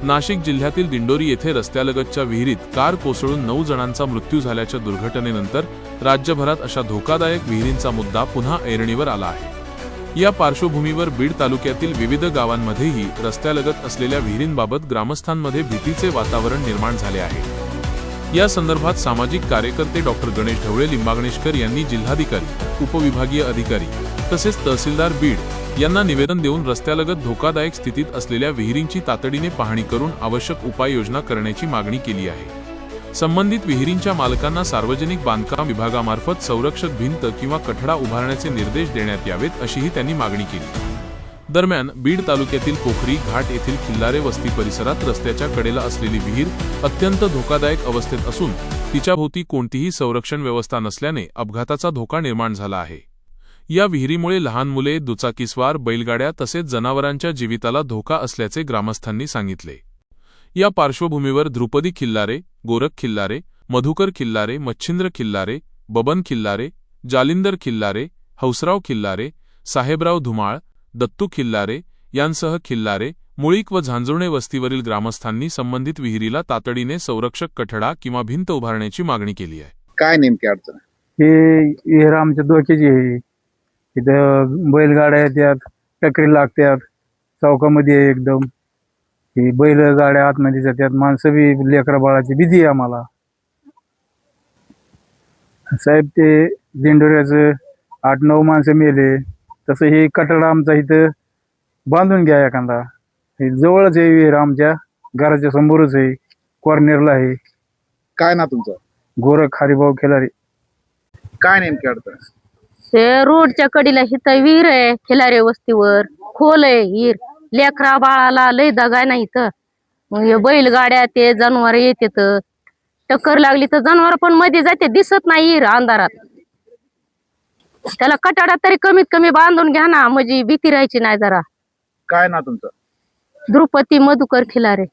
नाशिक जिल्ह्यातील दिंडोरी येथे रस्त्यालगतच्या विहिरीत कार कोसळून 9 जणांचा मृत्यू झाल्याच्या दुर्घटनेनंतर राज्यभरात अशा धोकादायक विहिरींचा मुद्दा पुन्हा ऐरणीवर आला आहे। या पार्श्वभूमीवर बीड तालुक्यातील विविध गावांमध्येही रस्त्यालगत असलेल्या विहिरींबाबत ग्रामस्थांमध्ये भीतीचे वातावरण निर्माण झाले आहे। या संदर्भात सामाजिक कार्यकर्ते डॉक्टर गणेश ढवळे लिंबागणेशकर यांनी जिल्हाधिकारी, उपविभागीय अधिकारी तसेच तहसीलदार बीड यांना निवेदन देऊन रस्त्यालगत धोकादायक स्थितीत असलेल्या विहिरींची तातडीने पाहणी करून आवश्यक उपाययोजना करण्याची मागणी केली आहे। संबंधित विहिरींच्या मालकांना सार्वजनिक बांधकाम विभागामार्फत संरक्षक भिंत किंवा कठडा उभारण्याचे निर्देश देण्यात यावेत अशीही त्यांनी मागणी केली। दरम्यान बीड तालुक्यातील पोखरी घाट येथील खिल्लारे वस्ती परिसरात रस्त्याच्या कडेला असलेली विहीर अत्यंत धोकादायक अवस्थेत असून तिच्याभोवती कोणतीही संरक्षण व्यवस्था नसल्याने अपघाताचा धोका निर्माण झाला आहे। या विहिरीमुळे लहान मुले, दुचाकीस्वार, बैलगाड्या तसेच जनावरांच्या जीविताला धोका असल्याचे ग्रामस्थांनी सांगितले। या पार्श्वभूमीवर ध्रुपदी खिल्लारे, गोरख खिल्लारे, मधुकर खिल्लारे, मच्छिंद्र खिल्लारे, बबन खिल्लारे, जालिंदर खिल्लारे, हौसराव खिल्लारे, साहेबराव धुमाळ, दत्तू खिल्लारे यांसह खिल्लारे, मुळीक व झांजुर्णे वस्तीवरील ग्रामस्थांनी संबंधित विहिरीला तातडीने संरक्षक कठडा किंवा भिंत उभारण्याची मागणी केली आहे। काय नेमकी अडचण आहे? हे विहीर आमच्या डोक्याची आहे। इथं बैलगाड्या येतात, टकरी लागतात, चौकामध्ये आहे एकदम। ही बैलगाड्या आतमध्ये जातात, माणसं बी, लेकरा बाळाची भीती आहे आम्हाला। साहेब, ते दिंडोऱ्याचं 8-9 माणसं मेले, तसं हे कठडा आमचा इथं बांधून घ्या एखादा। हे जवळच आहे विहीर, आमच्या घराच्या समोरच आहे, कॉर्नरला आहे। काय ना तुमचं? गोरख हरिभाऊ खिलारे। काय नेमकी अडचण आहे? ते रोडच्या कडेला हिथं विहीर आहे, खिलारे वस्तीवर खोल आहे विहीर। लेकरा बाळाला लय दगाय नाही इथं। मग हे बैलगाड्या ते जनावर येतात, टक्कर लागली तर जनावर पण मध्ये जाते, दिसत नाही विहीर अंधारात। त्याला कटाडा तरी कमीत कमी बांधून घ्या ना, म्हणजे भीती राहायची नाही जरा। काय ना तुमचं? द्रुपदी मधुकर खिलारे।